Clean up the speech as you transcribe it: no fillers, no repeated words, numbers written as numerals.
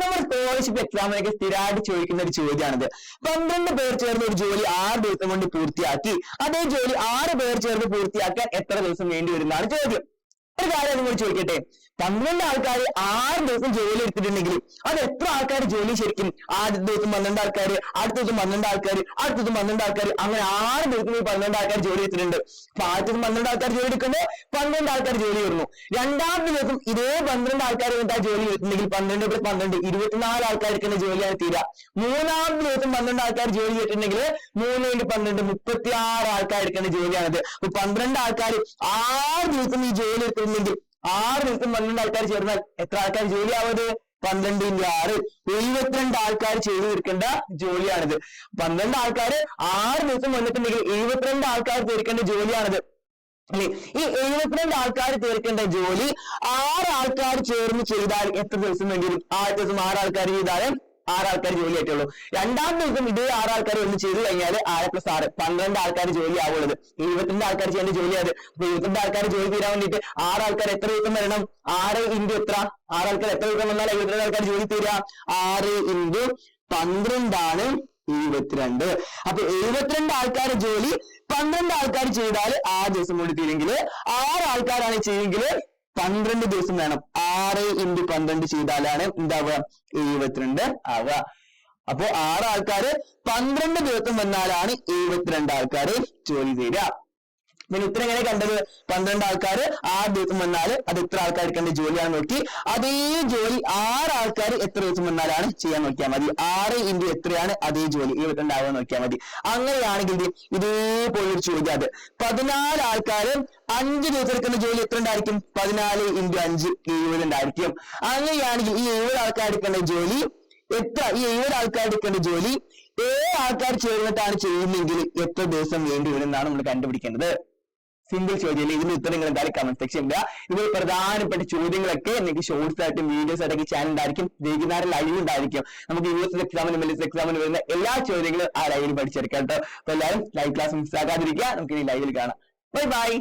നമ്മുടെ സ്കോളർഷിപ്പ് എക്സാമിനൊക്കെ സ്ഥിരമായിട്ട് ചോദിക്കുന്ന ഒരു ചോദ്യമാണിത്. 12 പേർ ചേർന്ന് ഒരു ജോലി 6 ദിവസം കൊണ്ട് പൂർത്തിയാക്കി, അതേ ജോലി 6 പേർ ചേർന്ന് പൂർത്തിയാക്കാൻ എത്ര ദിവസം വേണ്ടി വരുന്നതാണ് ചോദ്യം. ഒരു കാര്യം നിങ്ങൾ ചോദിക്കട്ടെ, 12 ആൾക്കാർ 6 ദിവസം ജോലി എടുത്തിട്ടുണ്ടെങ്കിൽ അത് എത്ര ആൾക്കാർ ജോലി ശരിക്കും ആദ്യ ദിവസം 12 ആൾക്കാർ, അടുത്ത ദിവസം 12 ആൾക്കാർ, അടുത്ത ദിവസം 12 ആൾക്കാർ, അങ്ങനെ 6 ദിവസം ഈ 12 ആൾക്കാർ ജോലി എടുത്തിട്ടുണ്ട്. അപ്പൊ ആദ്യ ദിവസം 12 ആൾക്കാർ ജോലി എടുക്കുമ്പോൾ 12 ആൾക്കാർ ജോലി വരുന്നു. രണ്ടാമത്തെ ദിവസം ഇതേ 12 ആൾക്കാർ വേണ്ട ജോലി എടുത്തിട്ടുണ്ടെങ്കിൽ 12 + 12 24 ആൾക്കാർ എടുക്കുന്ന ജോലിയാണ് തീരുക. മൂന്നാമത്തെ ദിവസം 12 ആൾക്കാർ ജോലി ചെയ്തിട്ടുണ്ടെങ്കിൽ 3 × 12 36 ആൾക്കാർ എടുക്കുന്ന ജോലിയാണിത്. അപ്പൊ 12 ആൾക്കാർ 6 ദിവസം ഈ ജോലി എടുത്തിട്ടുണ്ടെങ്കിൽ 6 ദിവസം 12 ആൾക്കാർ ചേർന്നാൽ എത്ര ആൾക്കാർ ജോലിയാവത്? 12 × 6 72 ആൾക്കാർ ചെയ്തു തീർക്കേണ്ട ജോലിയാണിത്. 12 ആൾക്കാർ 6 ദിവസം വന്നിട്ടുണ്ടെങ്കിൽ 72 ആൾക്കാർ തീർക്കേണ്ട ജോലിയാണിത് അല്ലെ. ഈ 72 ആൾക്കാർ തീർക്കേണ്ട ജോലി 6 ആൾക്കാർ ചേർന്ന് ചെയ്താൽ എത്ര ദിവസം വേണ്ടി വരും? ആദ്യ ദിവസം 6 ആൾക്കാർ ചെയ്താലും 6 ആൾക്കാർ ജോലി ആയിട്ടുള്ളൂ. രണ്ടാം ദിവസം ഇതേ 6 ആൾക്കാർ ഒന്ന് ചെയ്ത് കഴിഞ്ഞാൽ 6 + 6 12 ആൾക്കാർ ജോലി ആവുള്ളത്. 72 ആൾക്കാർ ചെയ്യേണ്ട ജോലിയാണ്. അപ്പൊ 72 ആൾക്കാർ ജോലി തീരാൻ വേണ്ടിയിട്ട് 6 ആൾക്കാർ എത്ര ദിവസം വരണം? 6 × എത്ര? 6 ആൾക്കാർ എത്ര ദിവസം വന്നാൽ 72 ആൾക്കാർ ജോലി തീരുക? 6 × 12 ആണ് 72. അപ്പൊ 72 ആൾക്കാർ ജോലി 12 ആൾക്കാർ ചെയ്താൽ ആ ദിവസം കൊണ്ട് തീരെങ്കിൽ 6 ആൾക്കാരാണ് ചെയ്യുമെങ്കിൽ 12 ദിവസം വേണം. 6 × 12 ചെയ്താലാണ് എന്താവുക? 72 ആവുക. അപ്പൊ 6 ആൾക്കാര് 12 ദിവസം വന്നാലാണ് 72 ആൾക്കാര് ജോലി തീരുക. പിന്നെ ഉത്തരം എങ്ങനെ കണ്ടത്? 12 ആൾക്കാർ 6 ദിവസം വന്നാൽ അത് എത്ര ആൾക്കാർ എടുക്കേണ്ട ജോലിയാണ് നോക്കി, അതേ ജോലി 6 ആൾക്കാർ എത്ര ദിവസം വന്നാലാണ് ചെയ്യാൻ നോക്കിയാൽ മതി. 6 × എത്രയാണ് അതേ ജോലി 72 ആവുക നോക്കിയാൽ മതി. അങ്ങനെയാണെങ്കിൽ ഇതേപോലൊരു ചോദ്യം അത് 14 ആൾക്കാർ 5 ദിവസം എടുക്കുന്ന ജോലി എത്ര ഉണ്ടായിരിക്കും? 14 × 5 70 ഉണ്ടായിരിക്കും. അങ്ങനെയാണെങ്കിൽ ഈ 70 ആൾക്കാർ എടുക്കേണ്ട ജോലി എത്ര? ഈ 70 ആൾക്കാർ എടുക്കേണ്ട ജോലി 7 ആൾക്കാർ ചേർന്നിട്ടാണ് ചെയ്യുന്നെങ്കിൽ എത്ര ദിവസം വേണ്ടി വരും എന്നാണ് നമ്മൾ കണ്ടുപിടിക്കേണ്ടത്. സിമ്പിൾ ചോദ്യം. ഇതിന്റെ ഉത്തരം നിങ്ങൾ എന്തായാലും കമന്റ് സെക്ഷൻ ഇടുക. ഇതിൽ പ്രധാനപ്പെട്ട ചോദ്യങ്ങളൊക്കെ നിങ്ങൾക്ക് ഷോർട്സ് ആയിട്ടും വീഡിയോസ് ആയിട്ടൊക്കെ ചാനൽ ഉണ്ടായിരിക്കും. വൈകുന്നേരം ലൈവ് ഉണ്ടായിരിക്കും. നമുക്ക് യൂഎസ് എക്സാമിനും എൽഎസ് എക്സാമിനും വരുന്ന എല്ലാ ചോദ്യങ്ങളും ആ ലൈവിൽ പഠിച്ചെടുക്കാം കേട്ടോ. അപ്പൊ എല്ലാവരും ലൈവ് ക്ലാസ് മിസ് ആക്കാതിരിക്കുക. നമുക്ക് ഇനി ലൈവിൽ കാണാം. Bye bye.